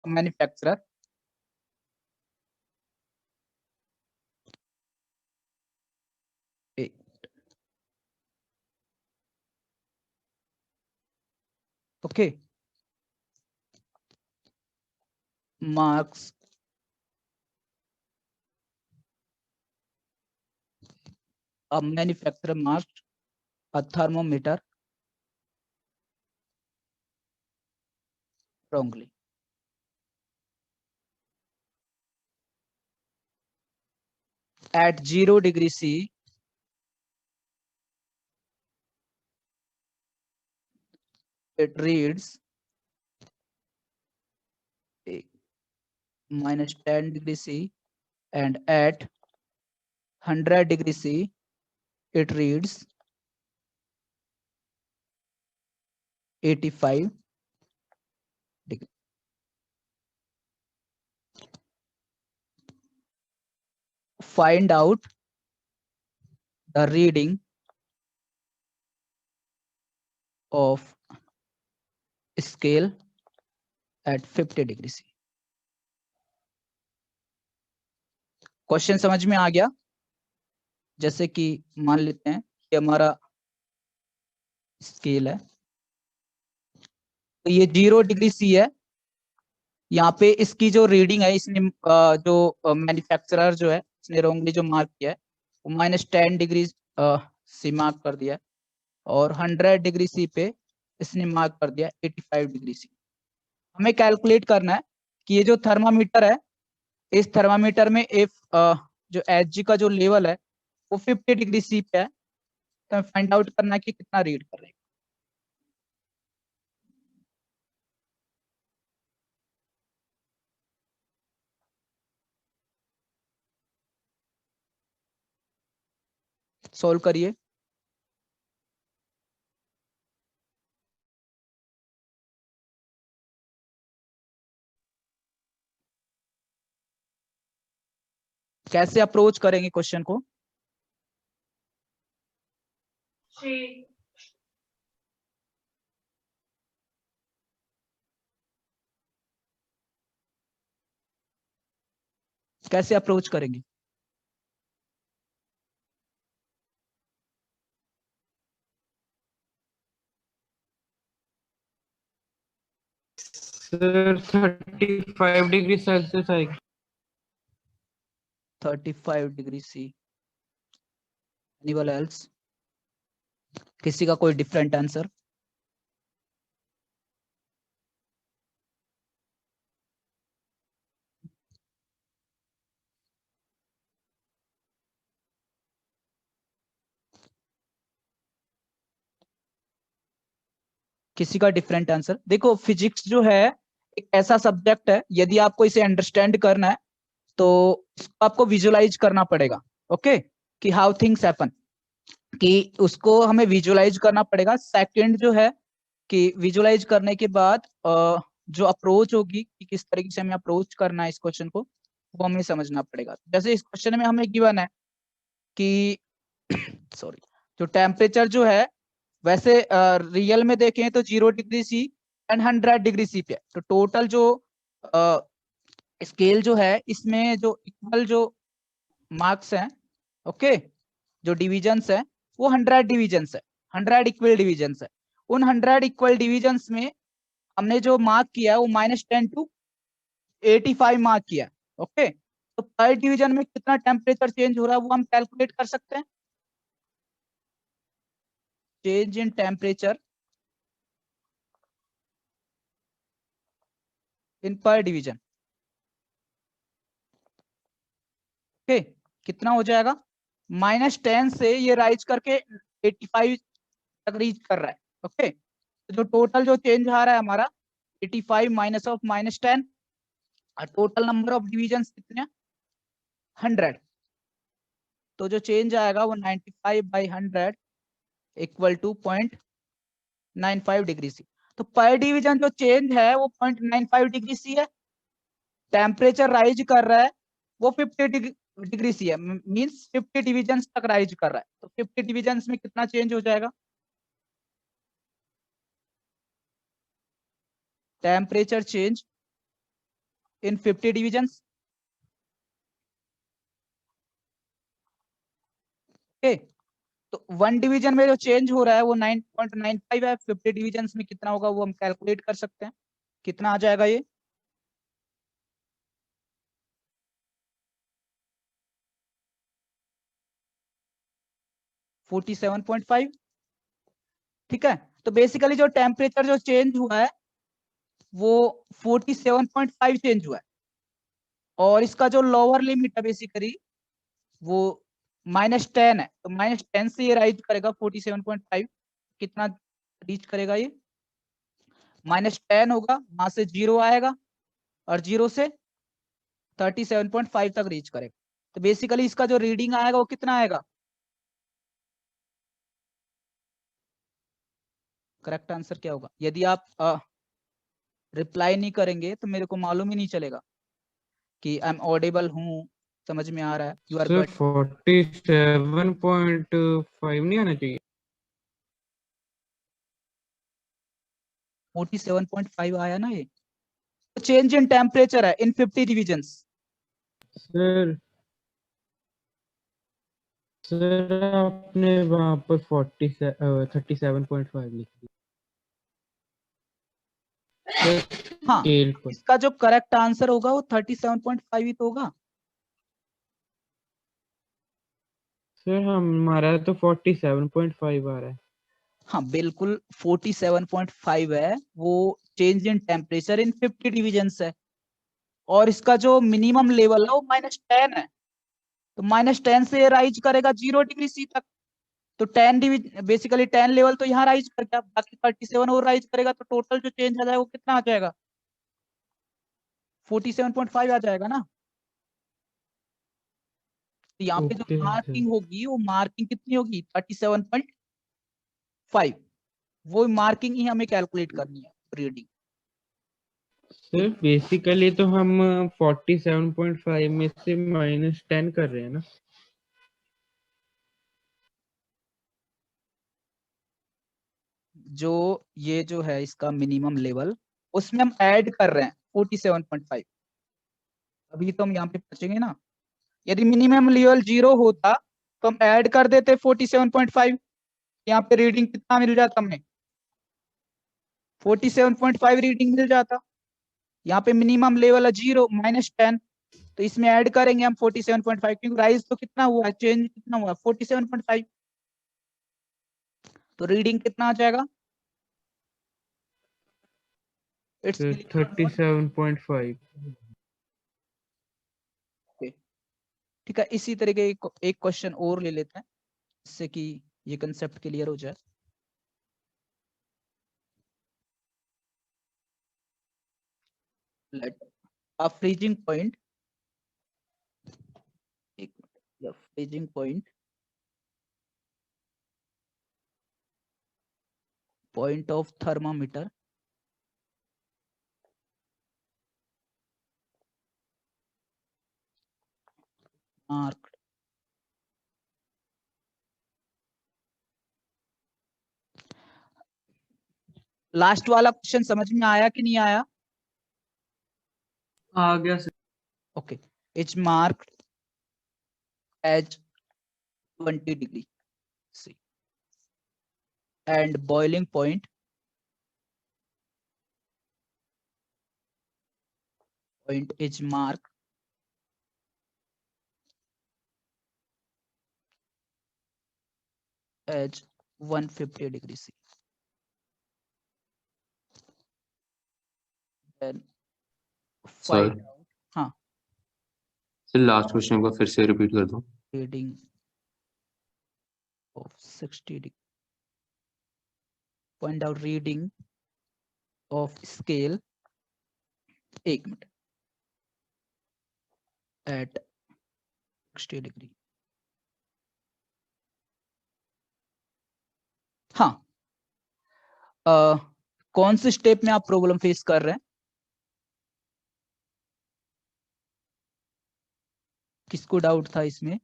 Manufacturer okay marks a manufacturer marked a thermometer wrongly. At 0 degree C, it reads minus 10 degree C, and at 100 degree C, it reads 85 degree. Find out the reading of scale at 50 degree C. Question समझ में आ गया? जैसे कि मान लेते हैं कि हमारा स्केल है, तो ये 0 डिग्री सी है। यहाँ पे इसकी जो रीडिंग है, इसने जो मैन्युफैक्चरर जो है इसने रॉन्गली जो मार्क किया है वो -10 डिग्री सी मार्क कर दिया है, और 100 डिग्री सी पे इसने मार्क कर दिया 85 डिग्री सी। हमें कैलकुलेट करना है कि ये जो थर्मामीटर है, इस थर्मामीटर में इफ जो एच का जो लेवल है वो 50 डिग्री सी पे है, तो हमें फाइंड आउट करना है कि कितना रीड कर रहे हैं। सोल्व करिए। कैसे अप्रोच करेंगे क्वेश्चन को? कैसे अप्रोच करेंगे? सर 35 डिग्री सेल्सियस आएगी। 35 डिग्री सी। Anyone else? किसी का कोई डिफरेंट आंसर? किसी का डिफरेंट आंसर? देखो, फिजिक्स जो है एक ऐसा सब्जेक्ट है, यदि आपको इसे अंडरस्टैंड करना है तो इसको आपको विजुअलाइज करना पड़ेगा। ओके, कि हाउ थिंग्स हैपन, कि उसको हमें विजुअलाइज करना पड़ेगा। सेकंड जो है कि विजुअलाइज करने के बाद जो अप्रोच होगी कि किस तरीके से हमें अप्रोच करना है इस क्वेश्चन को, वो हमें समझना पड़ेगा। जैसे इस क्वेश्चन में हमें गिवन है कि सॉरी, जो टेम्परेचर जो है, वैसे रियल में देखें तो 0 degree C and 100 degree C पे है। तो टोटल जो स्केल जो है, इसमें जो इक्वल जो मार्क्स हैं, ओके, जो डिविजन्स है वो 100 डिविजन्स है, 100 इक्वल डिविजन्स है। उन 100 इक्वल डिविजन्स में हमने जो मार्क किया है वो -10 टू 85 मार्क किया है। ओके, तो पर डिवीजन में कितना टेम्परेचर चेंज हो रहा है वो हम कैलकुलेट कर सकते हैं। चेंज इन टेम्परेचर इन पर डिवीजन। ओके, कितना हो जाएगा? -10 से ये राइज करके 85 तक रीच कर रहा है। ओके, तो जो टोटल जो चेंज आ रहा है हमारा 85 माइनस ऑफ -10, और टोटल नंबर ऑफ डिविजन कितने? 100। तो जो चेंज आएगा वो 95/100 इक्वल टू 0.95 डिग्री सी। तो पर डिवीजन जो चेंज है वो 0.95 डिग्री सी है। टेम्परेचर राइज कर रहा है वो 50 डिग्री सी है, मींस 50 डिविजन तक राइज कर रहा है। तो 50 डिविजन में कितना चेंज हो जाएगा? Temperature change in 50 divisions. Okay, तो 1 डिवीजन में जो चेंज हो रहा है वो 9.95 है, 50 डिविजन्स में कितना होगा वो हम कैलकुलेट कर सकते हैं। कितना आ जाएगा ये? $47.5। ठीक है, तो बेसिकली जो टेम्परेचर जो चेंज हुआ है वो 47.5 चेंज हुआ है, और इसका जो लोअर लिमिट है बेसिकली वो -10 है, तो -10 से ये राइज करेगा 47.5। कितना रीच करेगा ये? -10 होगा, वहां से 0 आएगा और 0 से 37.5 तक रीच करेगा। तो बेसिकली इसका जो रीडिंग आएगा वो कितना आएगा? करेक्ट आंसर क्या होगा? यदि आप रिप्लाई नहीं करेंगे तो मेरे को मालूम ही नहीं चलेगा कि आई एम ऑडिबल हूँ, समझ में आ रहा है। यू आर सर गट 47.5 नहीं आना चाहिए? 47.5 आया ना ये। चेंज इन टेम्परेचर है इन 50 डिविजन्स। सर सर आपने वहां पर 37.5 लिख दिया हाँ, स्केल पर। इसका जो करेक्ट आंसर होगा वो 37.5 ही तो होगा। सर हमारा तो 47.5 आ रहा है। हाँ बिल्कुल, 47.5 है वो change in temperature in 50 divisions है, और इसका जो मिनिमम लेवल है वो -10 है, तो -10 से राइज करेगा 0 डिग्री C तक। तो 10 बेसिकली 10 लेवल तो यहाँ राइज कर गया, बाकी 37 और राइज करेगा, तो टोटल जो चेंज आ जाएगा वो कितना आ जाएगा? 47.5 आ जाएगा ना। तो यहाँ पे जो ओके सर। मार्किंग होगी वो मार्किंग कितनी होगी? 37.5। वो मार्किंग ही हमें कैलकुलेट करनी है रीडिंग। सर बेसिकली तो हम 47.5 में से -10 कर रहे हैं ना? जो ये जो है इसका मिनिमम लेवल, उसमें हम ऐड कर रहे हैं 47.5। अभी तो हम यहाँ पे पहुंचेंगे ना। यदि मिनिमम लेवल 0 होता तो हम ऐड कर देते 47.5। यहाँ पे रीडिंग कितना मिल जाता हमें? 47.5 रीडिंग मिल जाता। यहाँ पे मिनिमम लेवल है 0 -10, तो इसमें ऐड करेंगे हम 47.5, क्योंकि राइज तो कितना हुआ है, चेंज कितना हुआ है? 47.5। तो रीडिंग कितना आ जाएगा? It's sir 37.5। ठीक है, इसी तरीके एक क्वेश्चन और ले लेते हैं जिससे कि ये कंसेप्ट क्लियर हो जाए। लेट अ फ्रीजिंग पॉइंट, एक freezing point of thermometer mark. Last वाला क्वेश्चन समझ में आया कि नहीं आया? आ गया sir. Okay, it's marked as 20 degree C and boiling point is marked as 150 degree C। Then sir find out, हाँ, सर लास्ट क्वेश्चन को फिर से रिपीट कर दो। reading of 60 degree, find out reading of scale, एक minute, at 60 degree. हाँ, कौन से स्टेप में आप प्रॉब्लम फेस कर रहे हैं? किसको डाउट था इसमें?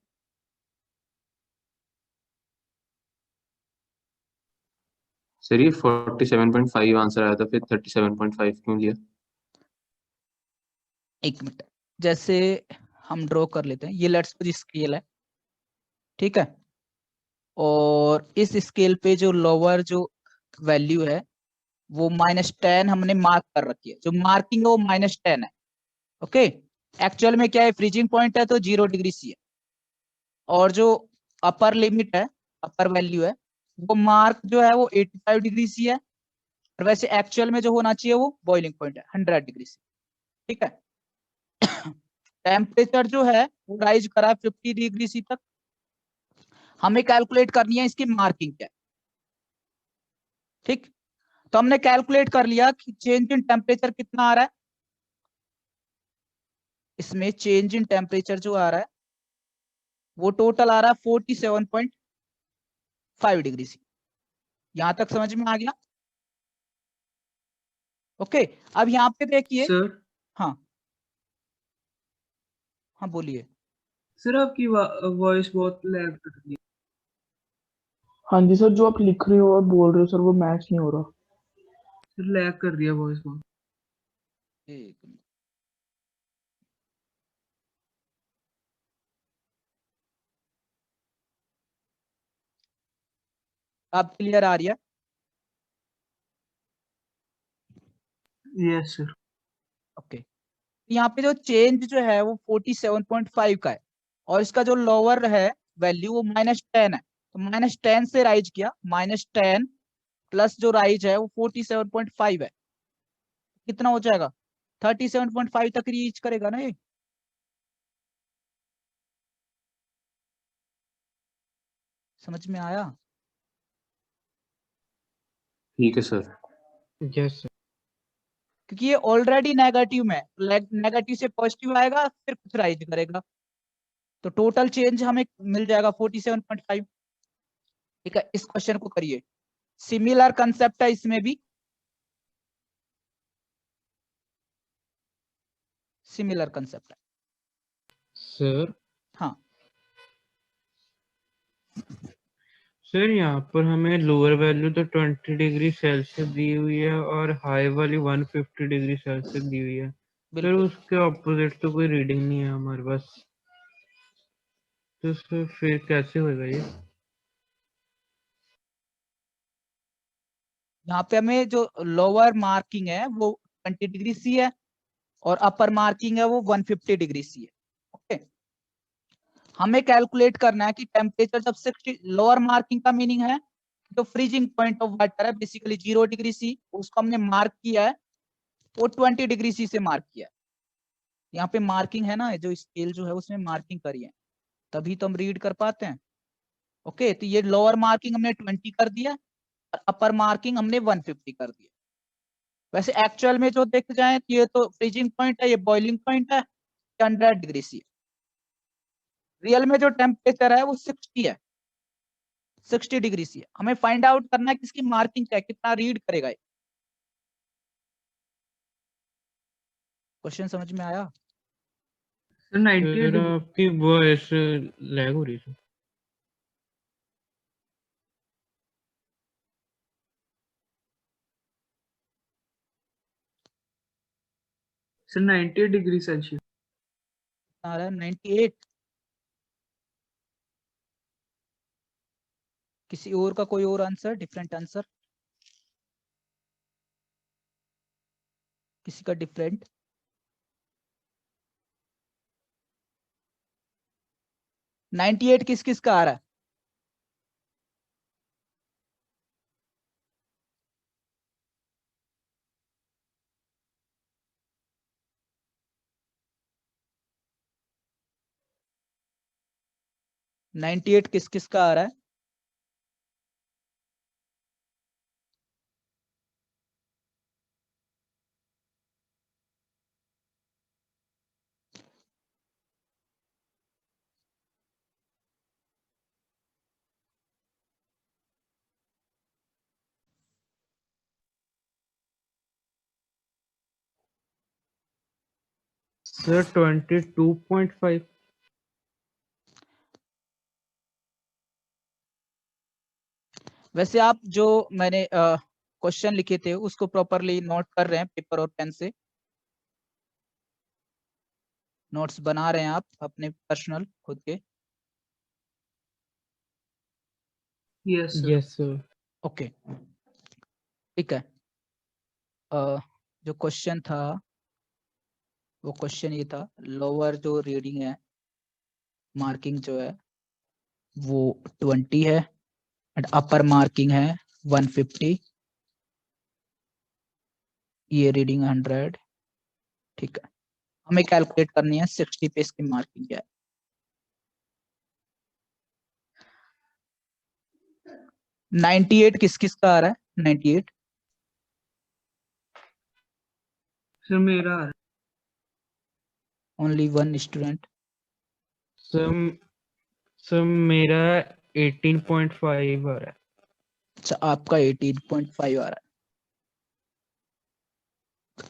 सर ये 47.5 आंसर आया था, फिर 37.5 क्यों लिया? एक मिनट, जैसे हम ड्रॉ कर लेते हैं, ये लेट्स सपोज स्केल है, ठीक है, और इस स्केल पे जो लोअर जो वैल्यू है वो -10 हमने मार्क कर रखी है, जो मार्किंग है वो -10 है। ओके, एक्चुअल में क्या है, फ्रीजिंग पॉइंट है तो 0 डिग्री सी है, और जो अपर लिमिट है, अपर वैल्यू है, वो मार्क जो है वो 85 डिग्री सी है, और वैसे एक्चुअल में जो होना चाहिए वो बॉइलिंग पॉइंट है 100 डिग्री सी, ठीक है। टेम्परेचर जो है वो राइज करा 50 डिग्री सी तक, हमें कैलकुलेट करनी है इसकी मार्किंग क्या है, ठीक। तो हमने कैलकुलेट कर लिया कि चेंज इन टेम्परेचर कितना आ रहा है, इसमें चेंज इन टेम्परेचर जो आ रहा है वो टोटल आ रहा है 47.5 डिग्री सी। यहां तक समझ में आ गया? ओके, अब यहाँ पे देखिए, सर हाँ हाँ बोलिए। सर आपकी वॉइस बहुत लैग कर रही है। हाँ जी सर, जो आप लिख रहे हो और बोल रहे हो सर वो मैच नहीं हो रहा। सर लैग कर रही है वॉइस बहुत। एक मिनट, अब क्लियर आ रही है? Yes sir. ओके, यहाँ पे जो चेंज जो है वो 47.5 का है, और इसका जो लोअर है वैल्यू वो -10 है, तो -10 से राइज किया, -10 प्लस जो राइज है वो 47.5 है, कितना हो जाएगा, 37.5 तक रीच करेगा ना ये। समझ में आया? ठीक है सर। Yes sir. क्योंकि ये ऑलरेडी नेगेटिव में, नेगेटिव से पॉजिटिव आएगा फिर कुछ राइज करेगा, तो टोटल चेंज हमें मिल जाएगा 47.5। ठीक है, इस क्वेश्चन को करिए, सिमिलर कंसेप्ट है इसमें भी, सिमिलर कंसेप्ट है। सर हाँ सर यहाँ पर हमें लोअर वैल्यू तो 20 डिग्री सेल्सियस दी हुई है और हाई वाली 150 डिग्री सेल्सियस दी हुई है। सर बिल्कुल, उसके ऑपोजिट तो कोई रीडिंग नहीं है हमारे पास, तो सर फिर कैसे होगा ये? यहाँ पे हमें जो लोअर मार्किंग है वो 20 डिग्री सी है, और अपर मार्किंग है वो 150 डिग्री सी है। ओके, हमें कैलकुलेट करना है कि टेम्परेचर जब 60, लोअर मार्किंग का मीनिंग है जो फ्रीजिंग पॉइंट ऑफ वाटर है बेसिकली 0 डिग्री सी, उसको हमने मार्क किया है, वो 20 डिग्री सी से मार्क किया है। यहाँ पे मार्किंग है ना, जो स्केल जो है उसमें मार्किंग करी है, तभी तो हम रीड कर पाते हैं। ओके, तो ये लोअर मार्किंग हमने 20 कर दिया और अपर मार्किंग हमने 150 कर दिया। वैसे एक्चुअल में जो देख जाए ये तो फ्रीजिंग पॉइंट है, ये बॉइलिंग पॉइंट है, 100 डिग्री सी। रियल में जो टेम्परेचर है वो 60 है, 60 डिग्री सी है। हमें फाइंड आउट करना है कि इसकी मार्किंग क्या है, कितना रीड करेगा ये। क्वेश्चन समझ में आया? Sir 98 sir degree. आपकी वॉइस लैग हो रही है। Sir 98 degree Celsius. आ रहा है 98। किसी और का कोई और आंसर, डिफरेंट आंसर, किसी का डिफरेंट? नाइनटी एट किस किस का आ रहा है? नाइनटी एट किस किस का आ रहा है? सर 22.5। वैसे आप जो मैंने क्वेश्चन लिखे थे उसको प्रॉपरली नोट कर रहे हैं पेपर और पेन से? नोट्स बना रहे हैं आप अपने पर्सनल खुद के? Yes sir. Yes sir. Okay ठीक है। जो क्वेश्चन था वो क्वेश्चन ये था, लोअर जो रीडिंग है मार्किंग जो है वो 20 है एंड अपर मार्किंग है 150, ये रीडिंग 100। ठीक है, हमें कैलकुलेट करनी है 60 पे इसकी मार्किंग क्या है। 98 किस किस का आ रहा है? 98 सर मेरा आ रहा है। Only one student. Sir sir मेरा 18.5 आ रहा है। अच्छा आपका 18.5 आ रहा है।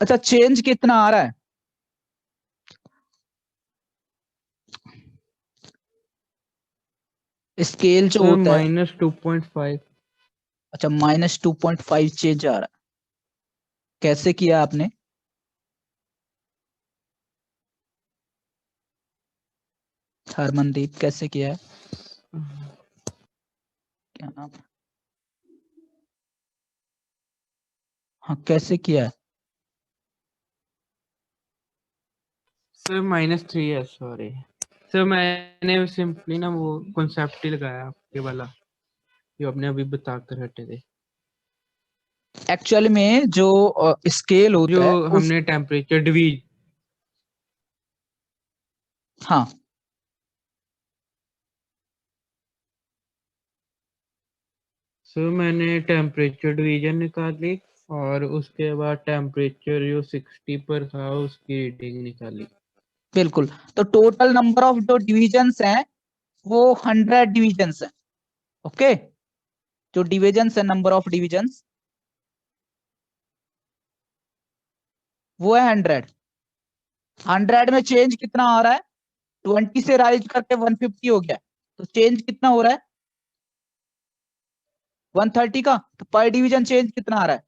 अच्छा चेंज कितना आ रहा है? स्केल जो सर होता है, -2.5। अच्छा -2.5 चेंज आ रहा है। कैसे किया आपने? हरमनदीप कैसे किया है? क्या नाम है? हाँ कैसे किया है? सर -3 है, सॉरी सर। मैंने सिंपली ना वो कॉन्सेप्ट ही लगाया आपके वाला जो आपने अभी बता कर हटे थे, एक्चुअल में जो स्केल जो होता है उस, हमने टेम्परेचर डिवीज। हाँ सर मैंने टेम्परेचर डिवीजन निकाली और उसके बाद टेम्परेचर जो 60 पर था उसकी रीडिंग निकाली। बिल्कुल। तो टोटल नंबर ऑफ जो डिविजन्स हैं वो 100 डिविजन्स हैं। ओके, जो डिविजन्स है नंबर ऑफ डिविजन्स वो है 100। 100 में चेंज कितना आ रहा है? 20 से राइज करके 150 हो गया, तो चेंज कितना हो रहा है? 130 का। तो पर डिवीजन चेंज कितना आ रहा है?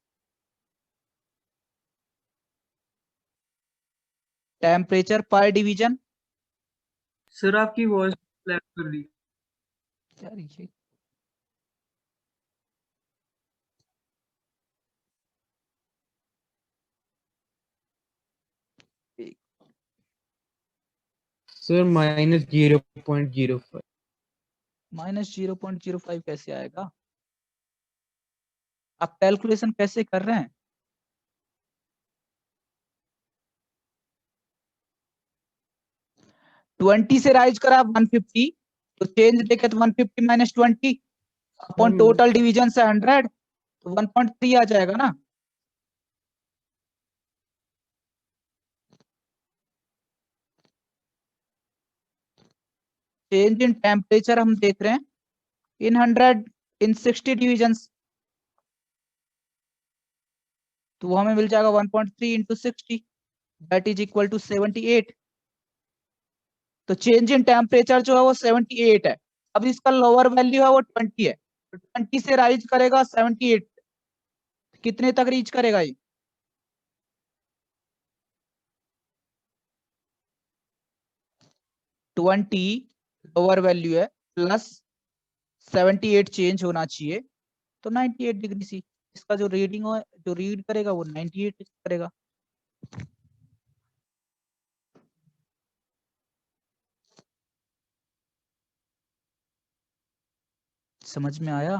टेम्परेचर पर डिवीजन। सर आपकी वॉइस लैग कर रही है। यार ये सर -0.05। -0.05 कैसे आएगा? आप कैलकुलेशन कैसे कर रहे हैं? ट्वेंटी से राइज करा 150, तो चेंज देखे तो 150 -20 अपॉन टोटल डिवीजन से 100, तो 1.3 आ जाएगा ना। चेंज इन टेम्परेचर हम देख रहे हैं इन 100 इन 60 डिविजन्स, तो वो हमें मिल जाएगा 1.3 into 60 that is equal to 78। तो चेंज इन टेम्परेचर जो है वो 78 है। अब इसका लोअर वैल्यू है वो 20 है, तो 20 से राइज करेगा 78, कितने तक रीच करेगा ये? ट्वेंटी लोअर वैल्यू है प्लस 78 चेंज होना चाहिए, तो 98 डिग्री सी इसका जो रीडिंग हो जो रीड करेगा वो 98 करेगा। समझ में आया?